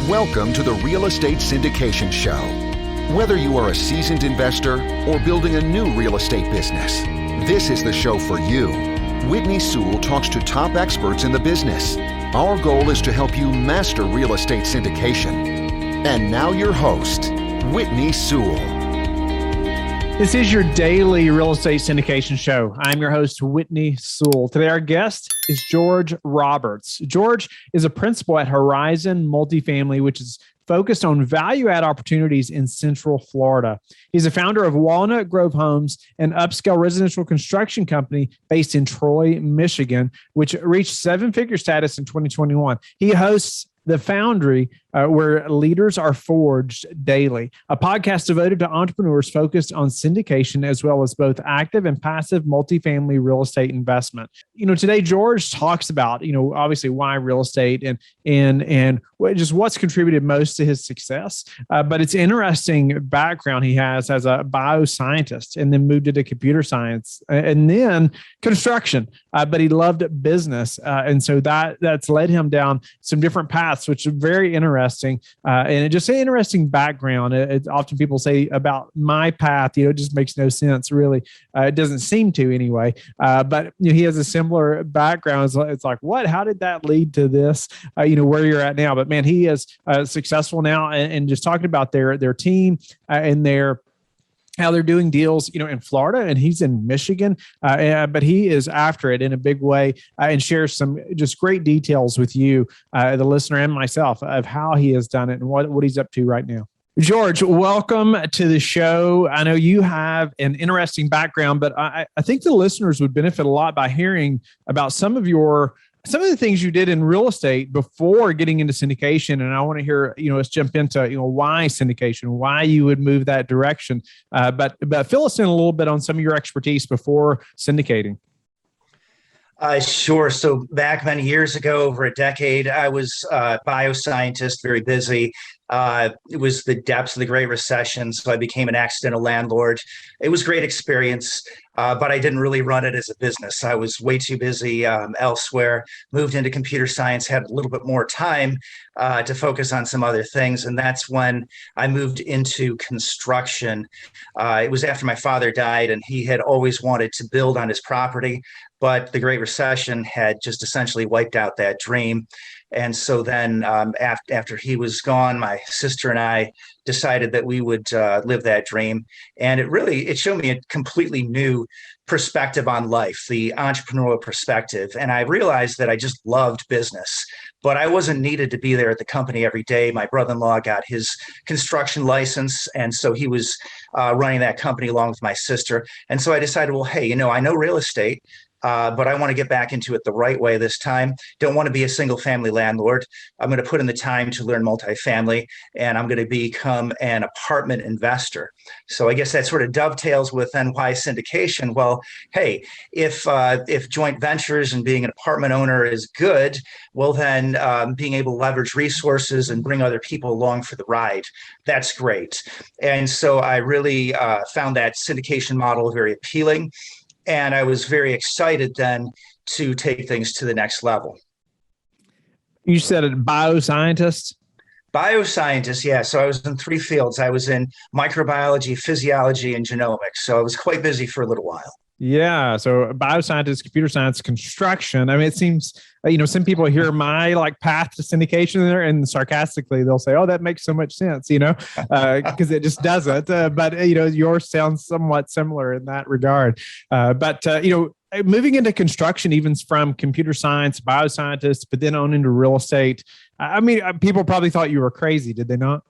Welcome to the Real Estate Syndication Show. Whether you are a seasoned investor or building a new real estate business, this is the show for you. Whitney Sewell talks to top experts in the business. Our goal is to help you master real estate syndication. And now your host, Whitney Sewell. This is your daily real estate syndication show. I'm your host, Whitney Sewell. Today, our guest is George Roberts. George is a principal at Horizon Multifamily, which is focused on value-add opportunities in Central Florida. He's a founder of Walnut Grove Homes, an upscale residential construction company based in Troy, Michigan, which reached seven-figure status in 2021. He hosts The Foundry, where leaders are forged daily, a podcast devoted to entrepreneurs focused on syndication, as well as both active and passive multifamily real estate investment. Today, George talks about, obviously why real estate and just what's contributed most to his success. But it's interesting background he has as a bioscientist, and then moved into computer science and then construction. But he loved business. And so that's led him down some different paths, which are very interesting. And it just an interesting background. Often people say about my path, it just makes no sense, really. It doesn't seem to anyway. But he has a similar background. It's like, what? How did that lead to this? Where you're at now. But man, he is successful now, and just talking about their team and how they're doing deals, in Florida, and he's in Michigan, but he is after it in a big way, and shares some just great details with you, the listener, and myself, of how he has done it and what he's up to right now. George, welcome to the show. I know you have an interesting background, but I think the listeners would benefit a lot by hearing about some of the things you did in real estate before getting into syndication. And I want to hear, let's jump into, why syndication, why you would move that direction. But fill us in a little bit on some of your expertise before syndicating. Sure. So back many years ago, over a decade, I was a bioscientist, very busy. It was the depths of the Great Recession, so I became an accidental landlord. It was a great experience, but I didn't really run it as a business. I was way too busy elsewhere, moved into computer science, had a little bit more time to focus on some other things, and that's when I moved into construction. It was after my father died, and he had always wanted to build on his property, but the Great Recession had just essentially wiped out that dream. And so then after he was gone, my sister and I decided that we would live that dream. And it showed me a completely new perspective on life, the entrepreneurial perspective. And I realized that I just loved business, but I wasn't needed to be there at the company every day. My brother-in-law got his construction license, and so he was running that company along with my sister. And so I decided, well, hey, I know real estate, but I want to get back into it the right way this time. Don't want to be a single family landlord. I'm going to put in the time to learn multifamily, and I'm going to become an apartment investor. So I guess that sort of dovetails with then why syndication. Well, hey, if joint ventures and being an apartment owner is good, well then being able to leverage resources and bring other people along for the ride, that's great. And so I really found that syndication model very appealing. And I was very excited then to take things to the next level. You said a bioscientist? Bioscientist, yeah. So I was in three fields. I was in microbiology, physiology, and genomics. So I was quite busy for a little while. Yeah. So bioscientist, computer science, construction. I mean, it seems, some people hear my path to syndication there, and sarcastically they'll say, oh, that makes so much sense, because it just doesn't. But yours sounds somewhat similar in that regard. But moving into construction, even from computer science, bioscientist, but then on into real estate. I mean, people probably thought you were crazy. Did they not?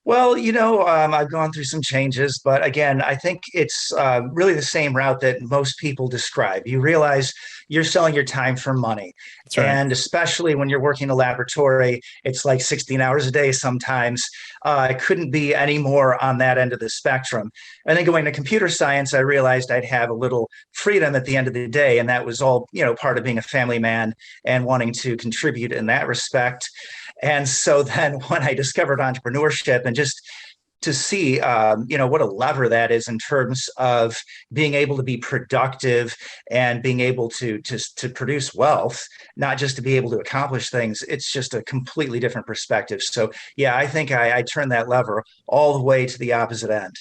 Well, I've gone through some changes, but again, I think it's really the same route that most people describe. You realize you're selling your time for money. That's right. And especially when you're working in a laboratory, it's like 16 hours a day sometimes. I couldn't be any more on that end of the spectrum. And then going to computer science, I realized I'd have a little freedom at the end of the day. And that was all, part of being a family man and wanting to contribute in that respect. And so then when I discovered entrepreneurship and just to see, what a lever that is in terms of being able to be productive and being able to produce wealth, not just to be able to accomplish things. It's just a completely different perspective. So yeah, I think I turn that lever all the way to the opposite end.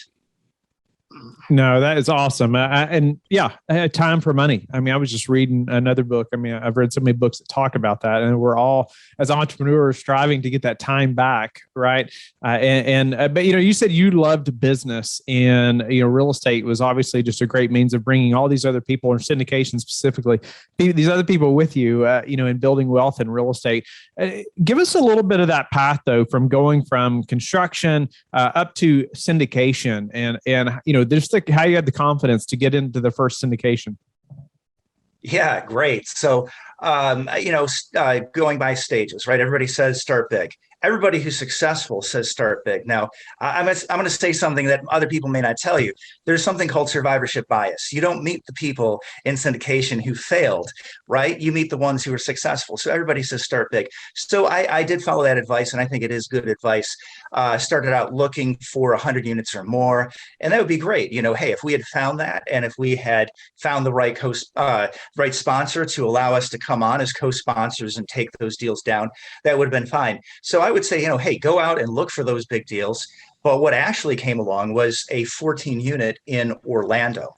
No, that is awesome. And yeah, time for money. I mean, I was just reading another book. I mean, I've read so many books that talk about that, and we're all, as entrepreneurs, striving to get that time back, right? But you said you loved business, and real estate was obviously just a great means of bringing all these other people, or syndication specifically, these other people with you, in building wealth in real estate. Give us a little bit of that path, though, from going from construction up to syndication, and just how you had the confidence to get into the first syndication. Yeah, great. So, going by stages, right? Everybody says start big. Everybody who's successful says start big. Now, I'm going to say something that other people may not tell you. There's something called survivorship bias. You don't meet the people in syndication who failed, right? You meet the ones who are successful. So everybody says start big. So I did follow that advice, and I think it is good advice. Started out looking for 100 units or more, and that would be great. Hey, if we had found that, and if we had found the right right sponsor to allow us to come on as co-sponsors and take those deals down, that would have been fine. So I would say, hey, go out and look for those big deals. But what actually came along was a 14 unit in Orlando.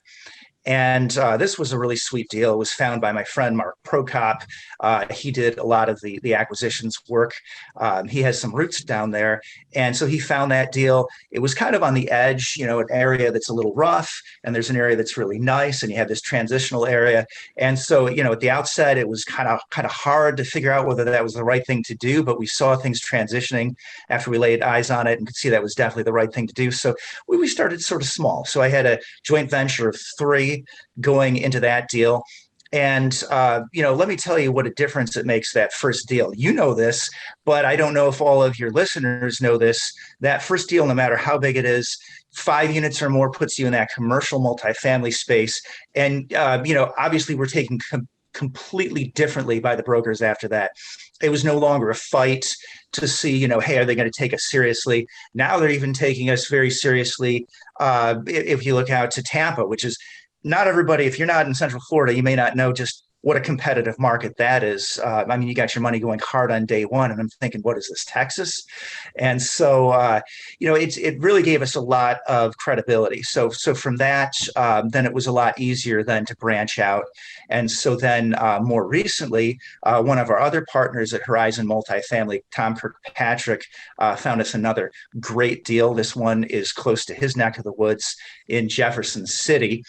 And this was a really sweet deal. It was found by my friend, Mark Prokop. He did a lot of the acquisitions work. He has some roots down there. And so he found that deal. It was kind of on the edge, an area that's a little rough, and there's an area that's really nice, and you have this transitional area. And so, at the outset, it was kind of hard to figure out whether that was the right thing to do, but we saw things transitioning after we laid eyes on it and could see that was definitely the right thing to do. So we started sort of small. So I had a joint venture of 3 going into that deal. And, let me tell you what a difference it makes, that first deal. You know this, but I don't know if all of your listeners know this. That first deal, no matter how big it is, 5 units or more puts you in that commercial multifamily space. And, obviously we're taken completely differently by the brokers after that. It was no longer a fight to see, hey, are they going to take us seriously? Now they're even taking us very seriously. If you look out to Tampa, which is, not everybody, if you're not in Central Florida, you may not know just what a competitive market that is. You got your money going hard on day one, and I'm thinking, what is this, Texas? And so, it really gave us a lot of credibility. So from that, then it was a lot easier then to branch out. And so then more recently, one of our other partners at Horizon Multifamily, Tom Kirkpatrick, found us another great deal. This one is close to his neck of the woods in Jefferson City.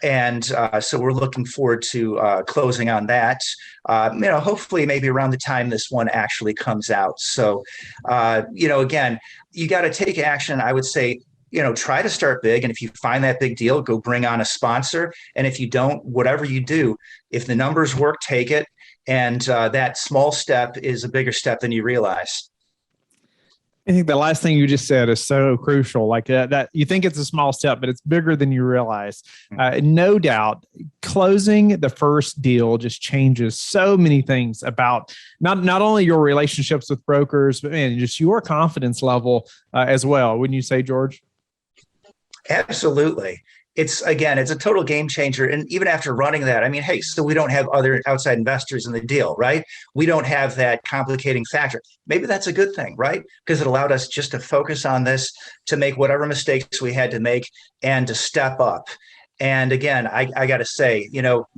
And so we're looking forward to closing on that, hopefully maybe around the time this one actually comes out. So, again, you got to take action. I would say, try to start big. And if you find that big deal, go bring on a sponsor. And if you don't, whatever you do, if the numbers work, take it. And that small step is a bigger step than you realize. I think the last thing you just said is so crucial. Like that you think it's a small step, but it's bigger than you realize. No doubt, closing the first deal just changes so many things about not only your relationships with brokers, but just your confidence level as well. Wouldn't you say, George? Absolutely. It's a total game changer. And even after running that, hey, so we don't have other outside investors in the deal, right? We don't have that complicating factor. Maybe that's a good thing, right? Because it allowed us just to focus on this, to make whatever mistakes we had to make, and to step up. And again, I got to say,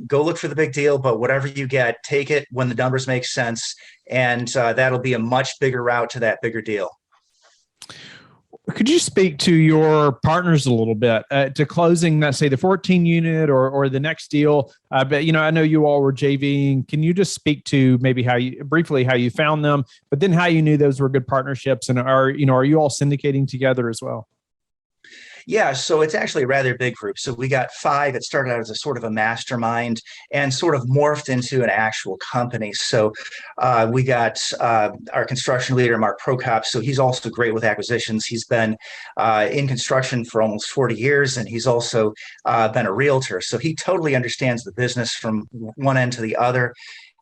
go look for the big deal, but whatever you get, take it when the numbers make sense. And that'll be a much bigger route to that bigger deal. Could you speak to your partners a little bit to closing, let's say, the 14 unit or the next deal? But I know you all were JVing. Can you just speak to maybe how you found them, but then how you knew those were good partnerships, and are you all syndicating together as well? Yeah, so it's actually a rather big group. So we got 5. It started out as a sort of a mastermind and sort of morphed into an actual company. So we got our construction leader, Mark Prokop. So he's also great with acquisitions. He's been in construction for almost 40 years, and he's also been a realtor. So he totally understands the business from one end to the other.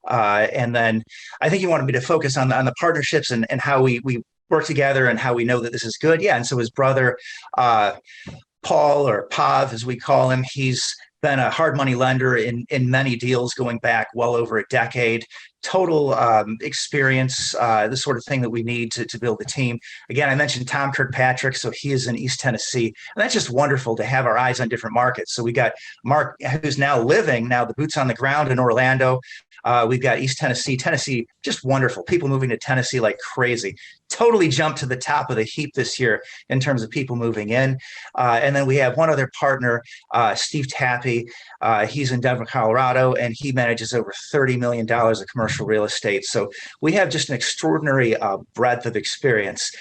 And then I think he wanted me to focus on the partnerships and how we work together and how we know that this is good. Yeah. And so his brother, uh, Paul, or Pav, as we call him, he's been a hard money lender in many deals going back well over a decade. Total experience, the sort of thing that we need to build the team. Again, I mentioned Tom Kirkpatrick, so he is in East Tennessee, and that's just wonderful to have our eyes on different markets. So we got Mark, who's now the boots on the ground in Orlando. We've got East Tennessee. Tennessee, just wonderful. People moving to Tennessee like crazy. Totally jumped to the top of the heap this year in terms of people moving in. And then we have one other partner, Steve Tappy. He's in Denver, Colorado, and he manages over $30 million of commercial real estate. So we have just an extraordinary breadth of experience.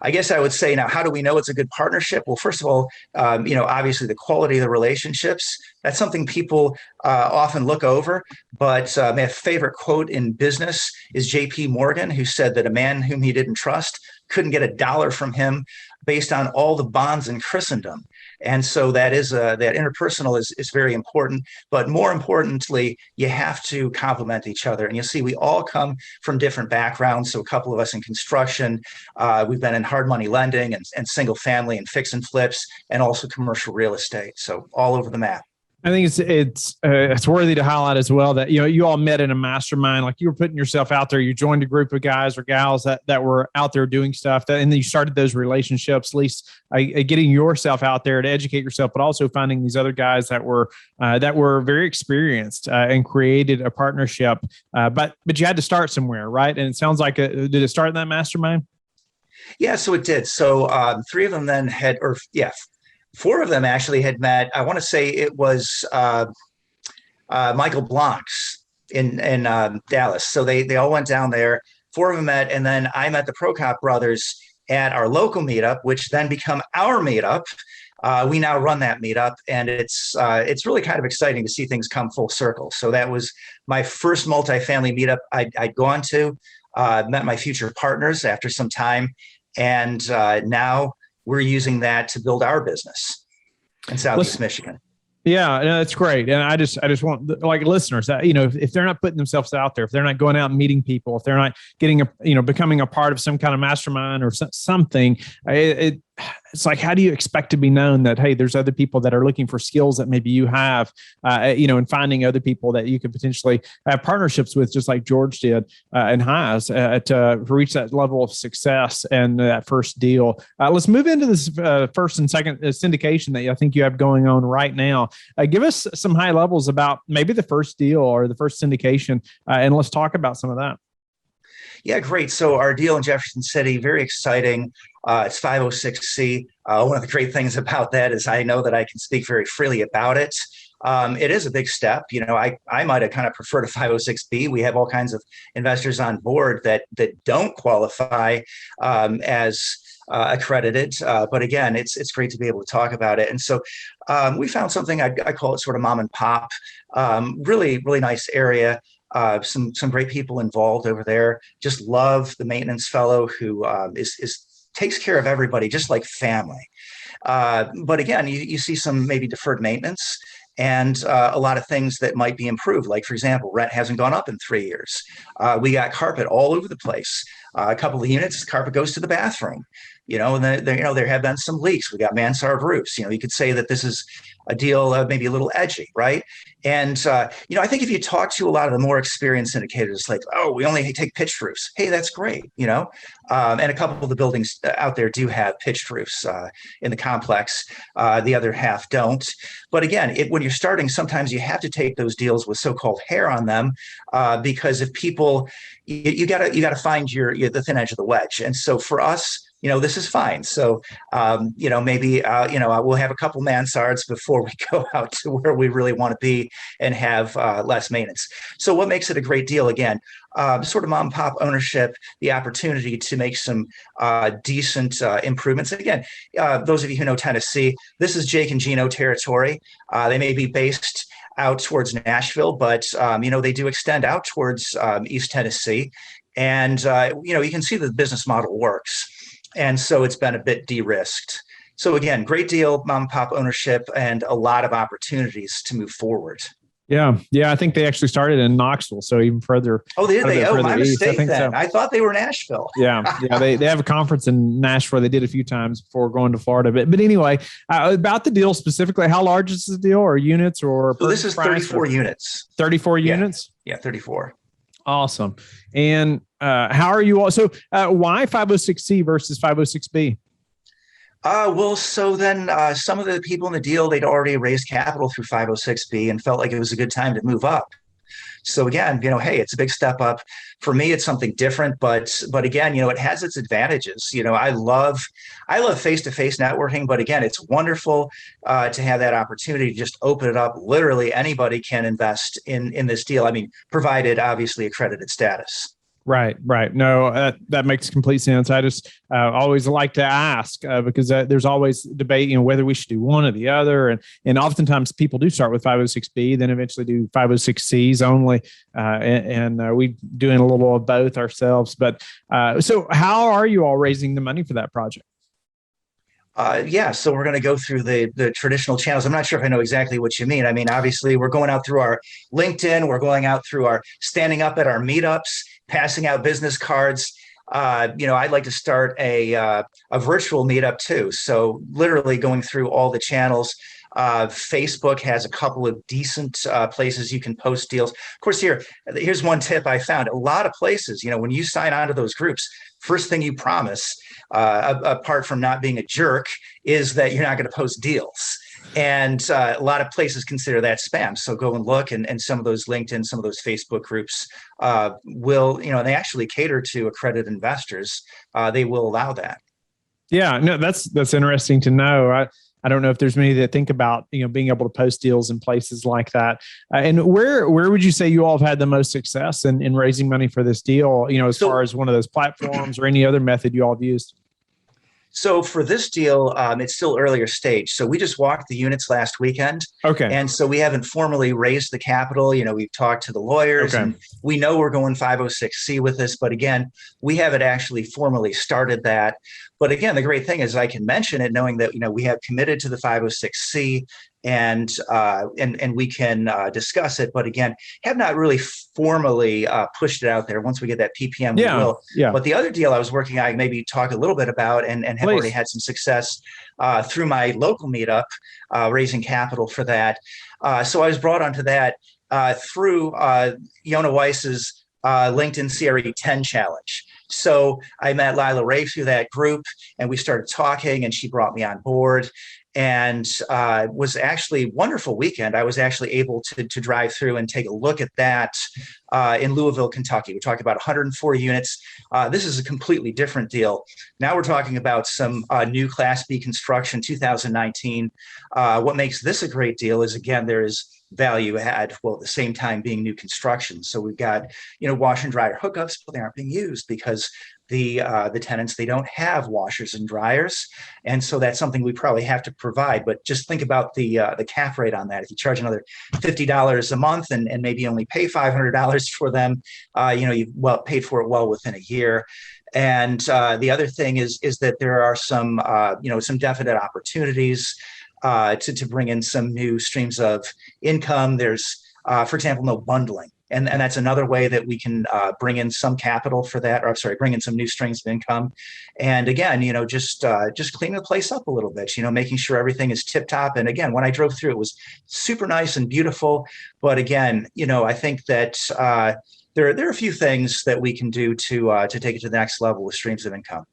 I guess I would say now, how do we know it's a good partnership? Well, first of all, obviously the quality of the relationships. That's something people often look over. But my favorite quote in business is J.P. Morgan, who said that a man whom he didn't trust couldn't get $1 from him based on all the bonds in Christendom. And so that interpersonal is very important. But more importantly, you have to complement each other. And you'll see we all come from different backgrounds. So a couple of us in construction, we've been in hard money lending and single family and fix and flips, and also commercial real estate. So all over the map. I think it's worthy to highlight as well that you all met in a mastermind. Like, you were putting yourself out there. You joined a group of guys or gals that were out there doing stuff, and then you started those relationships. At least getting yourself out there to educate yourself, but also finding these other guys that were very experienced and created a partnership. But you had to start somewhere, right? And it sounds like did it start in that mastermind? Yeah, so it did. So three of them then four of them actually had met. I want to say it was Michael Blanc's in Dallas. So they all went down there. Four of them met, and then I met the Prokop brothers at our local meetup, which then become our meetup. We now run that meetup, and it's really kind of exciting to see things come full circle. So that was my first multifamily meetup I'd gone to. Met my future partners after some time, and now we're using that to build our business in Southeast Michigan. Yeah, no, that's great. And I just want, like, listeners that, if they're not putting themselves out there, if they're not going out and meeting people, if they're not getting becoming a part of some kind of mastermind or something, it's like, how do you expect to be known that, hey, there's other people that are looking for skills that maybe you have, and finding other people that you could potentially have partnerships with, just like George did and has to reach that level of success and that first deal. Let's move into this first and second syndication that I think you have going on right now. Give us some high levels about maybe the first deal or the first syndication, and let's talk about some of that. Yeah, great. So our deal in Jefferson City, very exciting. It's 506C. One of the great things about that is I know that I can speak very freely about it. It is a big step. I might have kind of preferred a 506B. We have all kinds of investors on board that don't qualify as accredited. But again, it's great to be able to talk about it. And so we found something, I call it sort of mom and pop, really, really nice area. Some great people involved over there. Just love the maintenance fellow who takes care of everybody just like family. But again, you see some maybe deferred maintenance and a lot of things that might be improved. Like, for example, rent hasn't gone up in 3 years. We got carpet all over the place. A couple of units, carpet goes to the bathroom. And there have been some leaks. We got mansard roofs. You could say that this is a deal maybe a little edgy, right? And I think if you talk to a lot of the more experienced indicators, like, oh, we only take pitched roofs. Hey, that's great, and a couple of the buildings out there do have pitched roofs in the complex. The other half don't. But again, when you're starting, sometimes you have to take those deals with so-called hair on them, because if people, you gotta find the thin edge of the wedge. And so for us, this is fine. So, maybe, we'll have a couple mansards before we go out to where we really want to be and have less maintenance. So what makes it a great deal? Again, sort of mom and pop ownership, the opportunity to make some decent improvements. Again, those of you who know Tennessee, this is Jake and Gino territory. They may be based out towards Nashville, but, they do extend out towards East Tennessee. And, you can see that the business model works. And so it's been a bit de-risked. So again, great deal, mom and pop ownership, and a lot of opportunities to move forward. Yeah. Yeah. I think they actually started in Knoxville. So even further, Oh, did quite a they? bit Oh, further my east. I mistake think then. so. I thought they were Nashville. Yeah. Yeah. They have a conference in Nashville. They did a few times before going to Florida. But anyway, about the deal specifically, how large is the deal or units or So this purchase is price? 34 units. 34 Yeah. units? Yeah, 34. Awesome. And how are you all? So why 506C versus 506B? Well, so then some of the people in the deal, they'd already raised capital through 506B and felt like it was a good time to move up. So again, hey, it's a big step up. For me, it's something different, but again, it has its advantages. I love face-to-face networking, but again, it's wonderful to have that opportunity to just open it up. Literally anybody can invest in this deal. I mean, provided obviously accredited status. Right, right. No, that makes complete sense. I just always like to ask because there's always debate, whether we should do one or the other, and oftentimes people do start with 506B, then eventually do 506Cs only, and we doing a little of both ourselves. But so, how are you all raising the money for that project? Yeah, so we're going to go through the traditional channels. I'm not sure if I know exactly what you mean. I mean, obviously, we're going out through our LinkedIn. We're going out through our standing up at our meetups, passing out business cards. I'd like to start a virtual meetup too. So literally going through all the channels. Facebook has a couple of decent places you can post deals. Of course, here's one tip I found. A lot of places, when you sign on to those groups, first thing you promise, apart from not being a jerk, is that you're not going to post deals. And a lot of places consider that spam. So go and look, and some of those LinkedIn, some of those Facebook groups will, they actually cater to accredited investors. They will allow that. Yeah, no, that's interesting to know. I don't know if there's many that think about being able to post deals in places like that. And where would you say you all have had the most success in raising money for this deal? As far as one of those platforms or any other method you all have used. So for this deal, it's still earlier stage. So we just walked the units last weekend. Okay. And so we haven't formally raised the capital. We've talked to the lawyers, okay. And we know we're going 506C with this. But again, we haven't actually formally started that. But again, the great thing is I can mention it knowing that, we have committed to the 506C and we can discuss it. But again, have not really formally pushed it out there. Once we get that PPM, we will. Yeah. But the other deal I was working on, maybe talk a little bit about and have already had some success through my local meetup, raising capital for that. So I was brought onto that through Yona Weiss's LinkedIn CRE 10 challenge. So I met Lila Ray through that group and we started talking and she brought me on board and was actually a wonderful weekend. I was actually able to drive through and take a look at that in Louisville, Kentucky. We're talking about 104 units. This is a completely different deal. Now we're talking about some new Class B construction, 2019. What makes this a great deal is, again, there is value add, while at the same time being new construction. So we've got, wash and dryer hookups, but they aren't being used because the tenants, they don't have washers and dryers. And so that's something we probably have to provide. But just think about the cap rate on that. If you charge another $50 a month and maybe only pay $500 for them, you've paid for it well within a year. And the other thing is that there are some, some definite opportunities to bring in some new streams of income. There's, for example, no bundling. And that's another way that we can bring in some capital for that, or I'm sorry, bring in some new streams of income. And again, just clean the place up a little bit, making sure everything is tip top. And again, when I drove through, it was super nice and beautiful. But again, I think that there are a few things that we can do to take it to the next level with streams of income.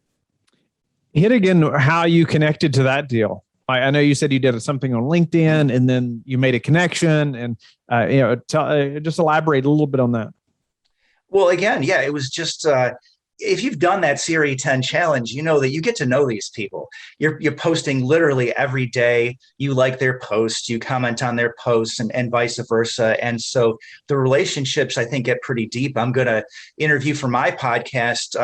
Hit again how you connected to that deal. I know you said you did something on LinkedIn and then you made a connection and, just elaborate a little bit on that. Well, again, yeah, it was just, if you've done that CRE 10 challenge, you know that you get to know these people. You're posting literally every day. You like their posts, you comment on their posts and vice versa. And so the relationships, I think, get pretty deep. I'm going to interview for my podcast,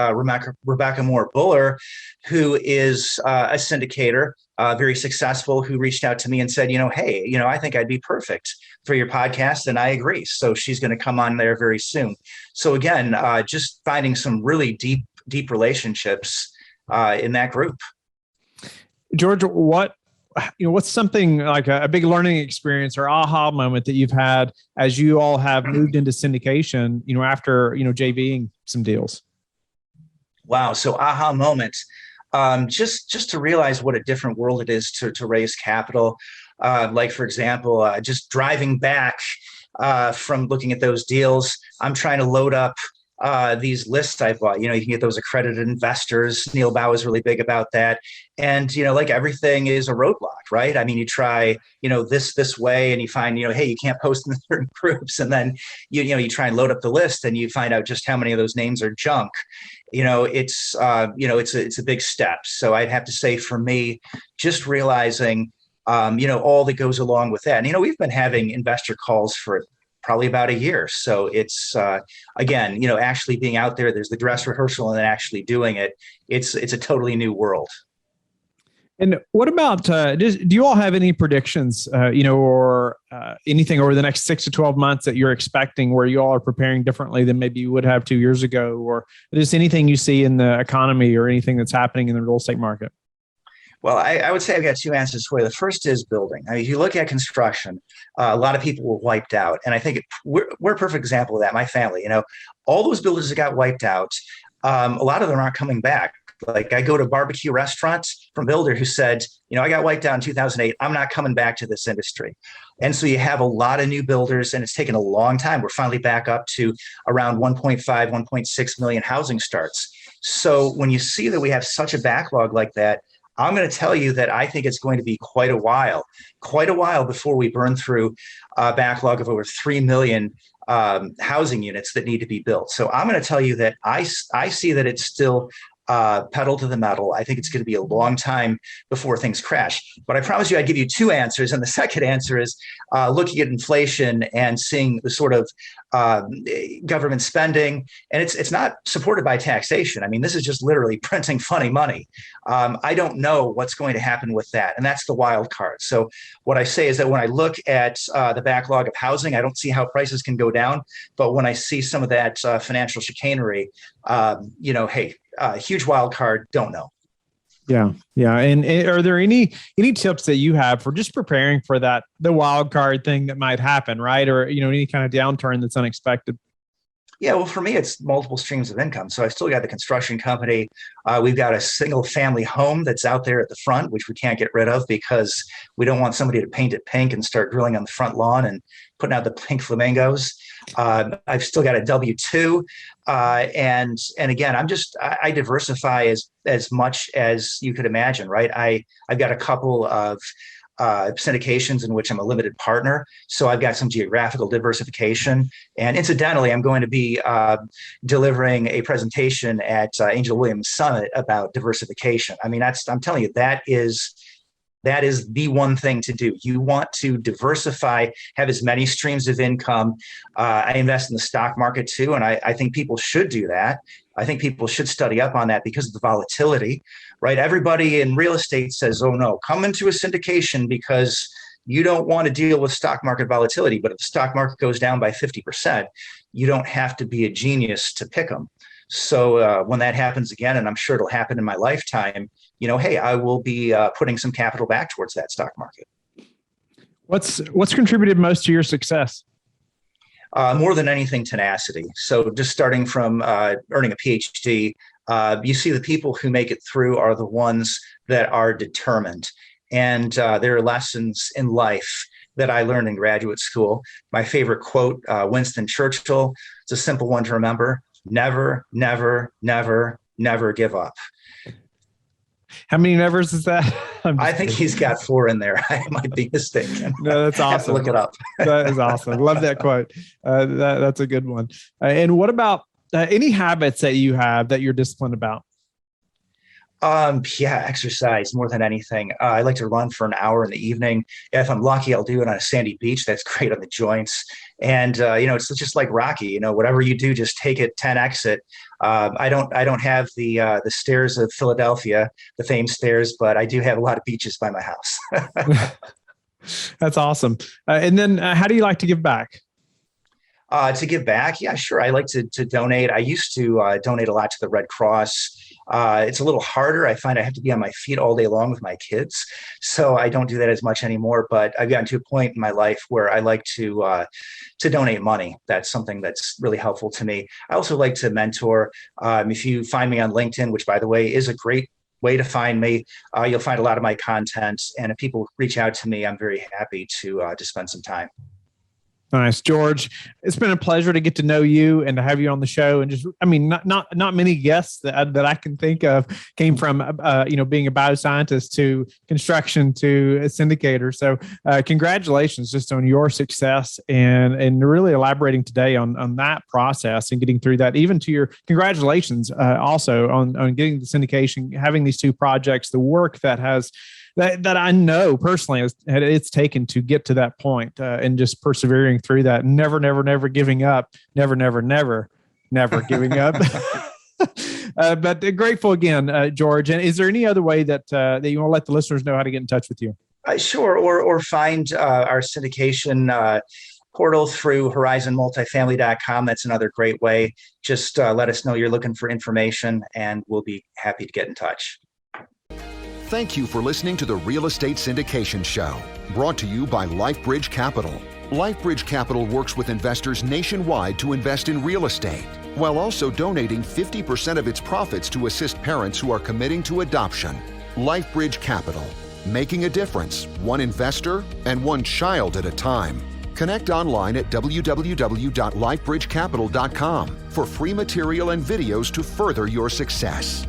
Rebecca Moore Buller, who is a syndicator, very successful, who reached out to me and said, hey, I think I'd be perfect for your podcast. And I agree. So she's going to come on there very soon. So again, just finding some really deep relationships in that group. George, what what's something like a big learning experience or aha moment that you've had as you all have moved into syndication, after, JVing some deals? Wow. So aha moments. Just to realize what a different world it is to raise capital. Like, for example, just driving back from looking at those deals, I'm trying to load up these lists I bought. You can get those accredited investors. Neil Bao is really big about that. And, like everything is a roadblock, right? I mean, you try, this way and you find, hey, you can't post in certain groups. And then, you try and load up the list and you find out just how many of those names are junk. It's a big step. So I'd have to say for me, just realizing, all that goes along with that. And, we've been having investor calls for probably about a year. So it's, again, actually being out there, there's the dress rehearsal and then actually doing it. It's a totally new world. And what about, do you all have any predictions, or anything over the next 6 to 12 months that you're expecting where you all are preparing differently than maybe you would have 2 years ago, or just anything you see in the economy or anything that's happening in the real estate market? Well, I would say I've got two answers for you. The first is building. I mean, if you look at construction, a lot of people were wiped out. And I think we're a perfect example of that. My family, all those builders that got wiped out, a lot of them aren't coming back. Like, I go to barbecue restaurants from builder who said, I got wiped out in 2008. I'm not coming back to this industry. And so you have a lot of new builders, and it's taken a long time. We're finally back up to around 1.5, 1.6 million housing starts. So when you see that we have such a backlog like that, I'm going to tell you that I think it's going to be quite a while before we burn through a backlog of over 3 million housing units that need to be built. So I'm going to tell you that I see that it's still pedal to the metal. I think it's going to be a long time before things crash. But I promise you, I'd give you two answers. And the second answer is looking at inflation and seeing the sort of government spending. And it's not supported by taxation. I mean, this is just literally printing funny money. I don't know what's going to happen with that. And that's the wild card. So what I say is that when I look at the backlog of housing, I don't see how prices can go down. But when I see some of that financial chicanery, hey, huge wild card, don't know. Yeah. And are there any tips that you have for just preparing for the wild card thing that might happen, right? Or, any kind of downturn that's unexpected? Yeah, well, for me, it's multiple streams of income. So I still got the construction company. We've got a single family home that's out there at the front, which we can't get rid of because we don't want somebody to paint it pink and start drilling on the front lawn and putting out the pink flamingos. I've still got a W-2. And again, I diversify as much as you could imagine, right? I've got a couple of syndications in which I'm a limited partner. So I've got some geographical diversification. And incidentally, I'm going to be delivering a presentation at Angel Williams Summit about diversification. I mean, I'm telling you, that is the one thing to do. You want to diversify, have as many streams of income. I invest in the stock market too, and I think people should do that. I think people should study up on that because of the volatility, right? Everybody in real estate says, oh no, come into a syndication because you don't want to deal with stock market volatility. But if the stock market goes down by 50%, you don't have to be a genius to pick them. So when that happens again, and I'm sure it'll happen in my lifetime, hey, I will be putting some capital back towards that stock market. What's contributed most to your success? More than anything, tenacity. So just starting from earning a PhD, you see the people who make it through are the ones that are determined. And there are lessons in life that I learned in graduate school. My favorite quote, Winston Churchill, it's a simple one to remember: never, never, never, never give up. How many nevers is that? I think he's got 4 in there. I might be mistaken. No, that's awesome. I have to look it up. That is awesome. Love that quote. That's a good one. And what about any habits that you have that you're disciplined about? Exercise more than anything. I like to run for an hour in the evening. If I'm lucky, I'll do it on a sandy beach. That's great on the joints. And it's just like Rocky. Whatever you do, just take it 10x it. I don't have the stairs of Philadelphia, the famed stairs, but I do have a lot of beaches by my house. That's awesome. And then, how do you like to give back? To give back, yeah, sure. I like to donate. I used to donate a lot to the Red Cross. It's a little harder. I find I have to be on my feet all day long with my kids, so I don't do that as much anymore. But I've gotten to a point in my life where I like to donate money. That's something that's really helpful to me. I also like to mentor. If you find me on LinkedIn, which by the way is a great way to find me, you'll find a lot of my content. And if people reach out to me, I'm very happy to spend some time. Nice, George. It's been a pleasure to get to know you and to have you on the show. And just, I mean, not many guests that I can think of came from, being a bioscientist to construction to a syndicator. So, congratulations just on your success and really elaborating today on that process and getting through that. Even to your congratulations also on getting the syndication, having these two projects, the work that I know personally it's taken to get to that point, and just persevering through that, never giving up, never giving up. But grateful again, George. And is there any other way that you want to let the listeners know how to get in touch with you? Sure. Or find our syndication portal through horizonmultifamily.com. That's another great way. Just let us know you're looking for information and we'll be happy to get in touch. Thank you for listening to the Real Estate Syndication Show, brought to you by LifeBridge Capital. LifeBridge Capital works with investors nationwide to invest in real estate, while also donating 50% of its profits to assist parents who are committing to adoption. LifeBridge Capital, making a difference, one investor and one child at a time. Connect online at www.lifebridgecapital.com for free material and videos to further your success.